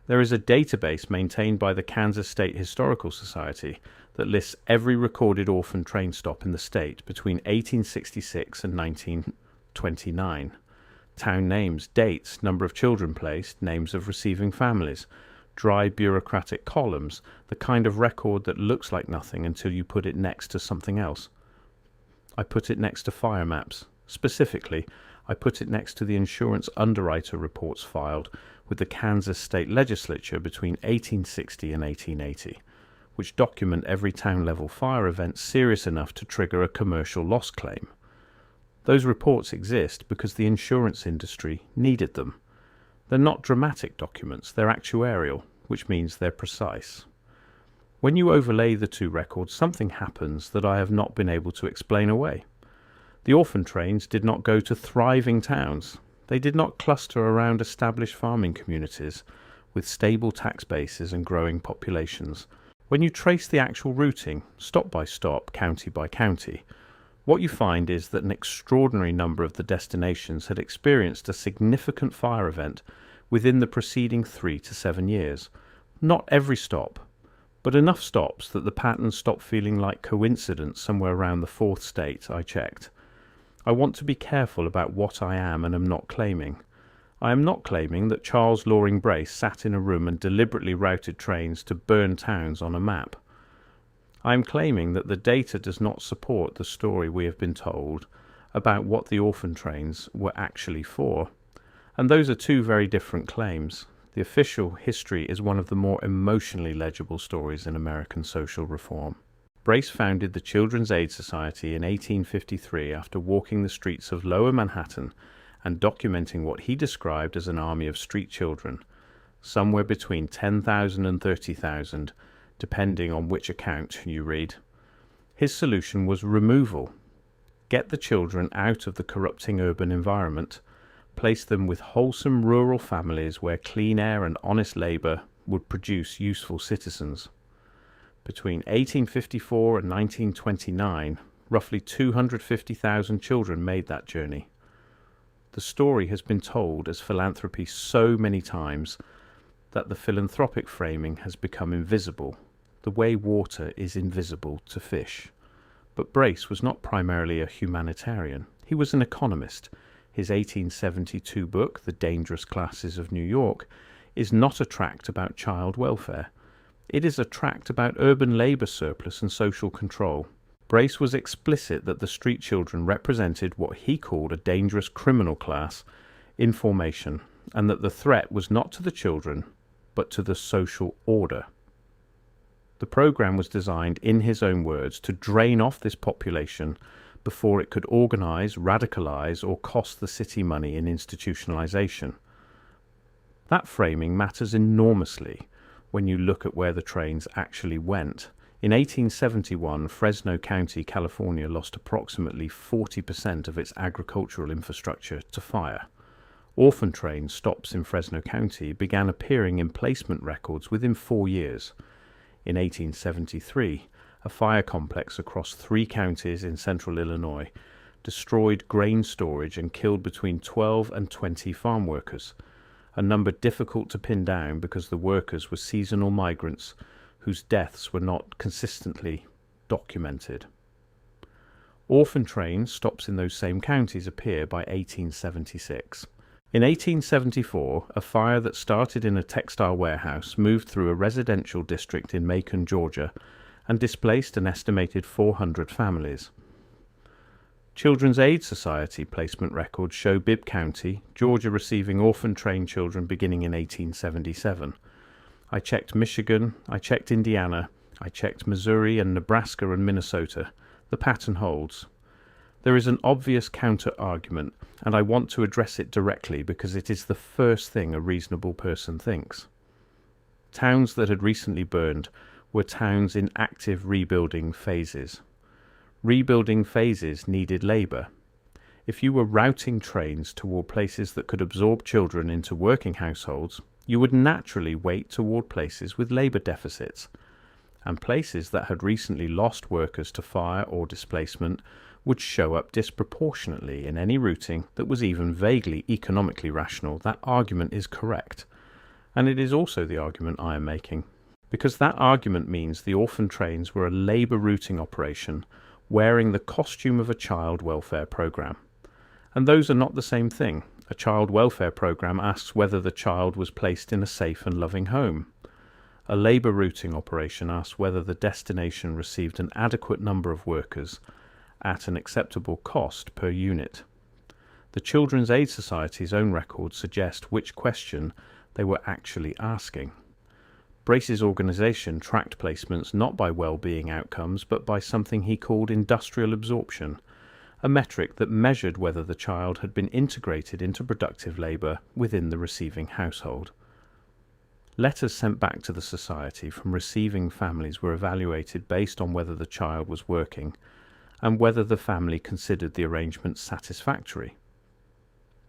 There is a database maintained by the Kansas State Historical Society that lists every recorded orphan train stop in the state between 1866 and 1929. Town names, dates, number of children placed, names of receiving families, dry bureaucratic columns, the kind of record that looks like nothing until you put it next to something else. I put it next to fire maps. Specifically, I put it next to the insurance underwriter reports filed with the Kansas State Legislature between 1860 and 1880, which document every town-level fire event serious enough to trigger a commercial loss claim. Those reports exist because the insurance industry needed them. They're not dramatic documents, they're actuarial, which means they're precise. When you overlay the two records, something happens that I have not been able to explain away. The orphan trains did not go to thriving towns. They did not cluster around established farming communities with stable tax bases and growing populations. When you trace the actual routing, stop by stop, county by county, what you find is that an extraordinary number of the destinations had experienced a significant fire event within the preceding 3 to 7 years. Not every stop, but enough stops that the pattern stopped feeling like coincidence somewhere around the 4th state I checked. I want to be careful about what I am and am not claiming. I am not claiming that Charles Loring Brace sat in a room and deliberately routed trains to burn towns on a map. I am claiming that the data does not support the story we have been told about what the orphan trains were actually for. And those are two very different claims. The official history is one of the more emotionally legible stories in American social reform. Brace founded the Children's Aid Society in 1853 after walking the streets of Lower Manhattan and documenting what he described as an army of street children, somewhere between 10,000 and 30,000, depending on which account you read. His solution was removal. Get the children out of the corrupting urban environment, place them with wholesome rural families where clean air and honest labour would produce useful citizens. Between 1854 and 1929, roughly 250,000 children made that journey. The story has been told as philanthropy so many times that the philanthropic framing has become invisible, the way water is invisible to fish. But Brace was not primarily a humanitarian. He was an economist. His 1872 book, The Dangerous Classes of New York, is not a tract about child welfare. It is a tract about urban labour surplus and social control. Brace was explicit that the street children represented what he called a dangerous criminal class in formation, and that the threat was not to the children, but to the social order. The program was designed, in his own words, to drain off this population before it could organize, radicalize, or cost the city money in institutionalization. That framing matters enormously when you look at where the trains actually went. In 1871, Fresno County, California lost approximately 40% of its agricultural infrastructure to fire. Orphan train stops in Fresno County began appearing in placement records within 4 years. In 1873, a fire complex across 3 counties in central Illinois destroyed grain storage and killed between 12 and 20 farm workers, a number difficult to pin down because the workers were seasonal migrants whose deaths were not consistently documented. Orphan train stops in those same counties appear by 1876. In 1874, a fire that started in a textile warehouse moved through a residential district in Macon, Georgia, and displaced an estimated 400 families. Children's Aid Society placement records show Bibb County, Georgia, receiving orphan train children beginning in 1877. I checked Michigan, I checked Indiana, I checked Missouri and Nebraska and Minnesota. The pattern holds. There is an obvious counter-argument, and I want to address it directly because it is the first thing a reasonable person thinks. Towns that had recently burned were towns in active rebuilding phases. Rebuilding phases needed labour. If you were routing trains toward places that could absorb children into working households, you would naturally weight toward places with labour deficits, and places that had recently lost workers to fire or displacement would show up disproportionately in any routing that was even vaguely economically rational. That argument is correct. And it is also the argument I am making, because that argument means the orphan trains were a labour routing operation wearing the costume of a child welfare programme. And those are not the same thing. A child welfare programme asks whether the child was placed in a safe and loving home. A labour routing operation asks whether the destination received an adequate number of workers at an acceptable cost per unit. The Children's Aid Society's own records suggest which question they were actually asking. Brace's organisation tracked placements not by well-being outcomes but by something he called industrial absorption, a metric that measured whether the child had been integrated into productive labour within the receiving household. Letters sent back to the Society from receiving families were evaluated based on whether the child was working and whether the family considered the arrangement satisfactory.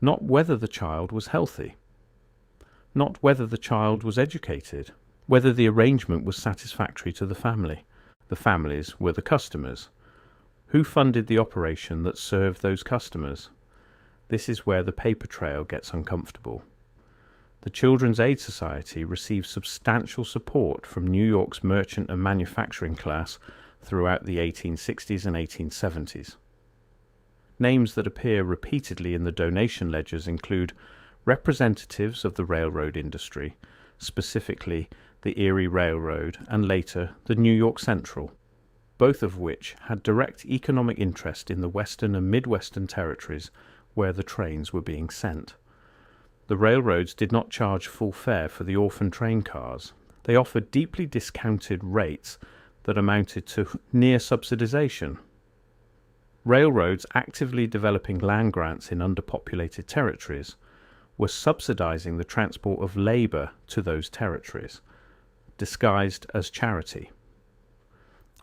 Not whether the child was healthy. Not whether the child was educated. Whether the arrangement was satisfactory to the family. The families were the customers. Who funded the operation that served those customers? This is where the paper trail gets uncomfortable. The Children's Aid Society received substantial support from New York's merchant and manufacturing class throughout the 1860s and 1870s. Names that appear repeatedly in the donation ledgers include representatives of the railroad industry, specifically the Erie Railroad and later the New York Central, both of which had direct economic interest in the Western and Midwestern territories where the trains were being sent. The railroads did not charge full fare for the orphan train cars. They offered deeply discounted rates that amounted to near subsidization. Railroads actively developing land grants in underpopulated territories were subsidizing the transport of labour to those territories, disguised as charity.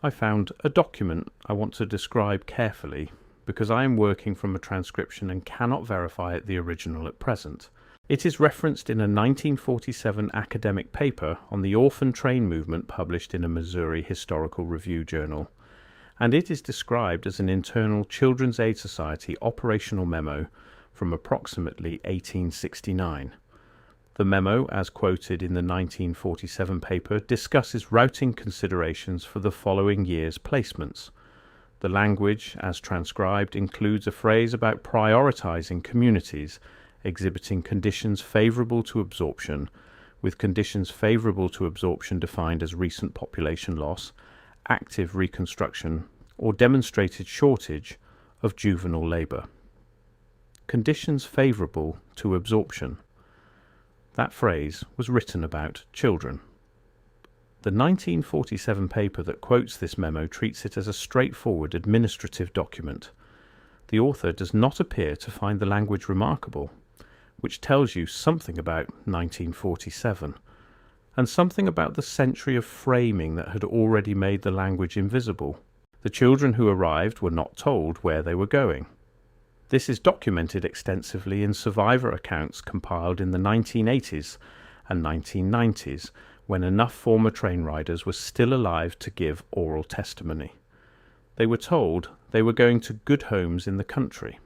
I found a document I want to describe carefully because I am working from a transcription and cannot verify the original at present. It is referenced in a 1947 academic paper on the orphan train movement published in a Missouri Historical Review journal, and it is described as an internal Children's Aid Society operational memo from approximately 1869. The memo, as quoted in the 1947 paper, discusses routing considerations for the following year's placements. The language, as transcribed, includes a phrase about prioritizing communities exhibiting conditions favorable to absorption, with conditions favorable to absorption defined as recent population loss, active reconstruction, or demonstrated shortage of juvenile labor. Conditions favorable to absorption. That phrase was written about children. The 1947 paper that quotes this memo treats it as a straightforward administrative document. The author does not appear to find the language remarkable, which tells you something about 1947, and something about the century of framing that had already made the language invisible. The children who arrived were not told where they were going. This is documented extensively in survivor accounts compiled in the 1980s and 1990s, when enough former train riders were still alive to give oral testimony. They were told they were going to good homes in the country.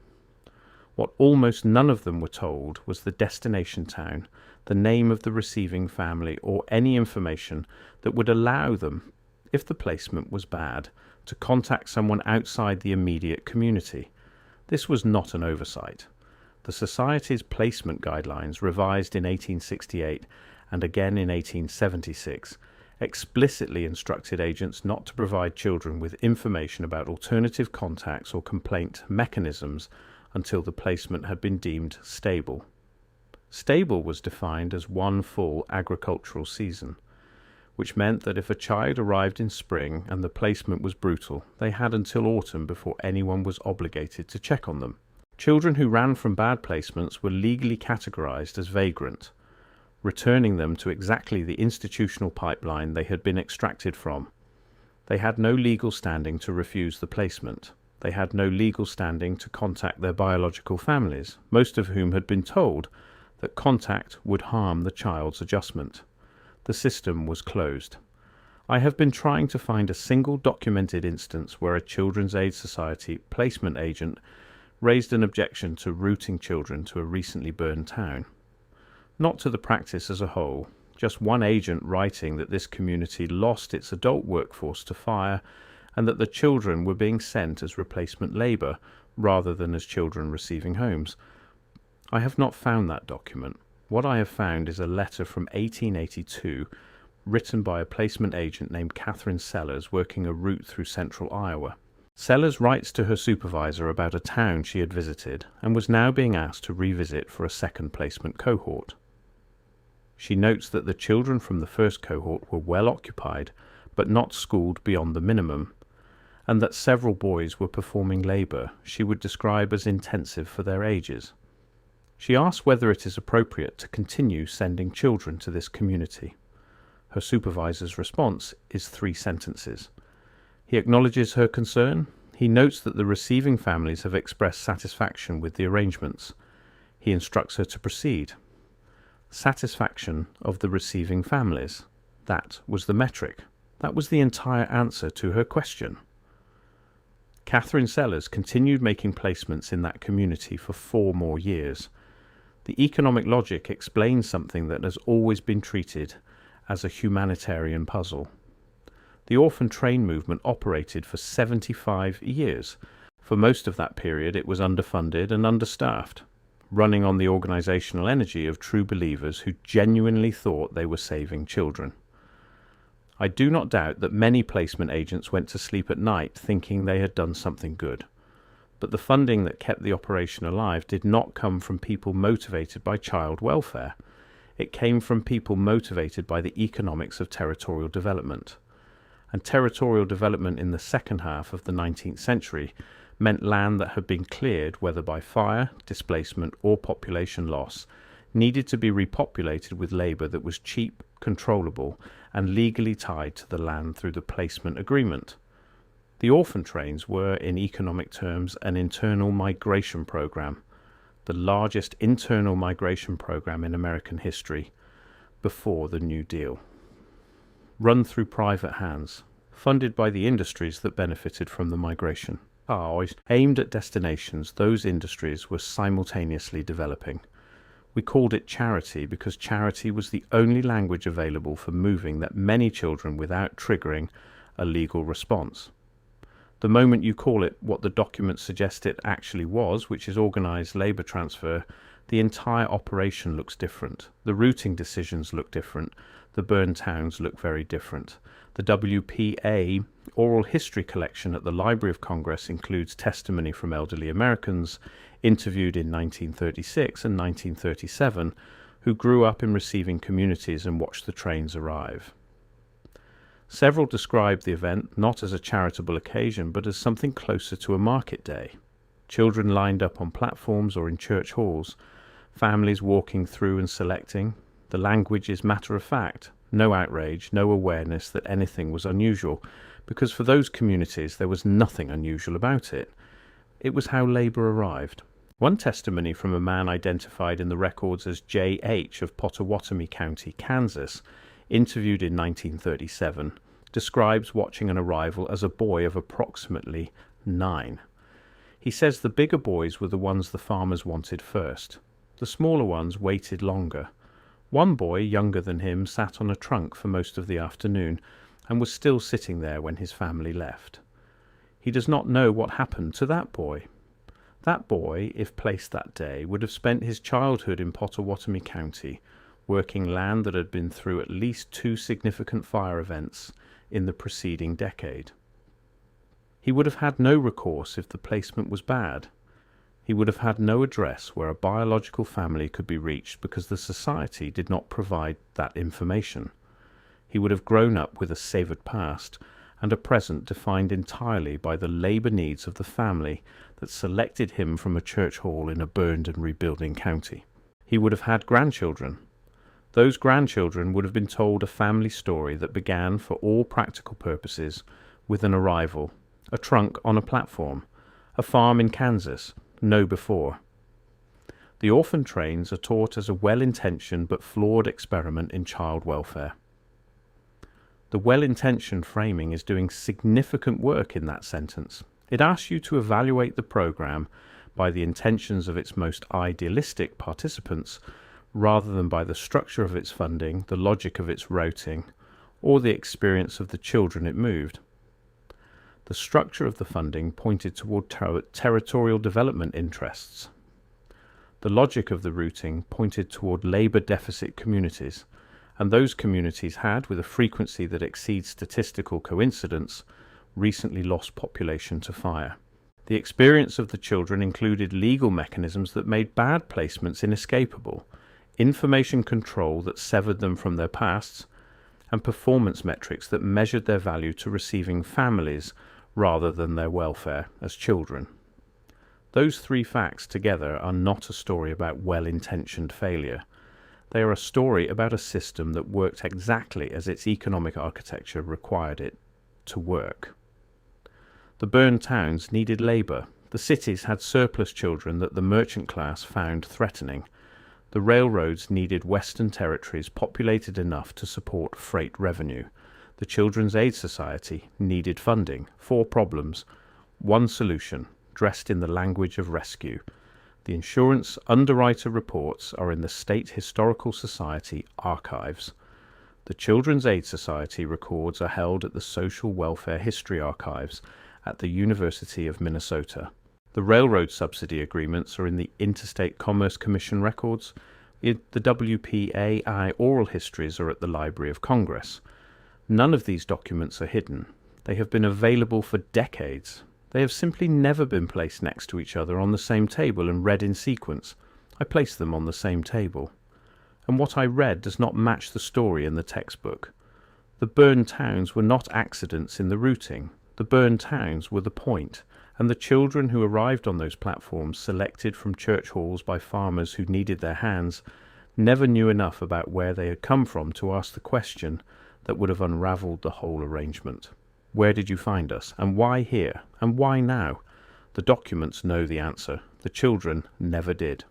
What almost none of them were told was the destination town, the name of the receiving family, or any information that would allow them, if the placement was bad, to contact someone outside the immediate community. This was not an oversight. The Society's placement guidelines, revised in 1868 and again in 1876, explicitly instructed agents not to provide children with information about alternative contacts or complaint mechanisms until the placement had been deemed stable. Stable was defined as one full agricultural season, which meant that if a child arrived in spring and the placement was brutal, they had until autumn before anyone was obligated to check on them. Children who ran from bad placements were legally categorized as vagrant, returning them to exactly the institutional pipeline they had been extracted from. They had no legal standing to refuse the placement. They had no legal standing to contact their biological families, most of whom had been told that contact would harm the child's adjustment. The system was closed. I have been trying to find a single documented instance where a Children's Aid Society placement agent raised an objection to routing children to a recently burned town. not to the practice as a whole, just one agent writing that this community lost its adult workforce to fire and that the children were being sent as replacement labour rather than as children receiving homes. I have not found that document. What I have found is a letter from 1882 written by a placement agent named Catherine Sellers working a route through central Iowa. Sellers writes to her supervisor about a town she had visited and was now being asked to revisit for a second placement cohort. She notes that the children from the first cohort were well occupied but not schooled beyond the minimum, and that several boys were performing labour she would describe as intensive for their ages. She asks whether it is appropriate to continue sending children to this community. Her supervisor's response is 3 sentences. He acknowledges her concern. He notes that the receiving families have expressed satisfaction with the arrangements. He instructs her to proceed. Satisfaction of the receiving families. That was the metric. That was the entire answer to her question. Catherine Sellers continued making placements in that community for 4 more years. The economic logic explains something that has always been treated as a humanitarian puzzle. The Orphan Train movement operated for 75 years. For most of that period it was underfunded and understaffed, running on the organisational energy of true believers who genuinely thought they were saving children. I do not doubt that many placement agents went to sleep at night thinking they had done something good. But the funding that kept the operation alive did not come from people motivated by child welfare. It came from people motivated by the economics of territorial development. And territorial development in the second half of the 19th century meant land that had been cleared, whether by fire, displacement, or population loss, needed to be repopulated with labour that was cheap, controllable, and legally tied to the land through the placement agreement. The Orphan Trains were, in economic terms, an internal migration program, the largest internal migration program in American history before the New Deal. Run through private hands, funded by the industries that benefited from the migration. Aimed at destinations those industries were simultaneously developing. We called it charity because charity was the only language available for moving that many children without triggering a legal response. The moment you call it what the documents suggest it actually was, which is organised labour transfer, the entire operation looks different. The routing decisions look different. The burned towns look very different. The WPA oral history collection at the Library of Congress includes testimony from elderly Americans interviewed in 1936 and 1937 who grew up in receiving communities and watched the trains arrive. Several described the event not as a charitable occasion but as something closer to a market day. Children lined up on platforms or in church halls, families walking through and selecting. The language is matter of fact, no outrage, no awareness that anything was unusual, because for those communities there was nothing unusual about it. It was how labour arrived. One testimony from a man identified in the records as J.H. of Pottawatomie County, Kansas, interviewed in 1937, describes watching an arrival as a boy of approximately 9. He says the bigger boys were the ones the farmers wanted first. The smaller ones waited longer. One boy, younger than him, sat on a trunk for most of the afternoon and was still sitting there when his family left. He does not know what happened to that boy. That boy, if placed that day, would have spent his childhood in Pottawatomie County, working land that had been through at least 2 significant fire events in the preceding decade. He would have had no recourse if the placement was bad. He would have had no address where a biological family could be reached because the society did not provide that information. He would have grown up with a savoured past and a present defined entirely by the labour needs of the family that selected him from a church hall in a burned and rebuilding county. He would have had grandchildren. Those grandchildren would have been told a family story that began, for all practical purposes, with an arrival, a trunk on a platform, a farm in Kansas, no before. The Orphan Trains are taught as a well-intentioned but flawed experiment in child welfare. The well-intentioned framing is doing significant work in that sentence. It asks you to evaluate the program by the intentions of its most idealistic participants rather than by the structure of its funding, the logic of its routing, or the experience of the children it moved. The structure of the funding pointed toward territorial development interests. The logic of the routing pointed toward labour deficit communities, and those communities had, with a frequency that exceeds statistical coincidence, recently lost population to fire. The experience of the children included legal mechanisms that made bad placements inescapable, information control that severed them from their pasts, and performance metrics that measured their value to receiving families rather than their welfare as children. Those three facts together are not a story about well-intentioned failure. They are a story about a system that worked exactly as its economic architecture required it to work. The burned towns needed labour. The cities had surplus children that the merchant class found threatening. The railroads needed western territories populated enough to support freight revenue. The Children's Aid Society needed funding. 4 problems, 1 solution, dressed in the language of rescue. The insurance underwriter reports are in the State Historical Society archives. The Children's Aid Society records are held at the Social Welfare History Archives at the University of Minnesota. The railroad subsidy agreements are in the Interstate Commerce Commission records. The WPAI oral histories are at the Library of Congress. None of these documents are hidden. They have been available for decades. They have simply never been placed next to each other on the same table and read in sequence. I placed them on the same table. And what I read does not match the story in the textbook. The burned towns were not accidents in the routing. The burned towns were the point, and the children who arrived on those platforms, selected from church halls by farmers who needed their hands, never knew enough about where they had come from to ask the question that would have unravelled the whole arrangement. Where did you find us? And why here? And why now? The documents know the answer. The children never did.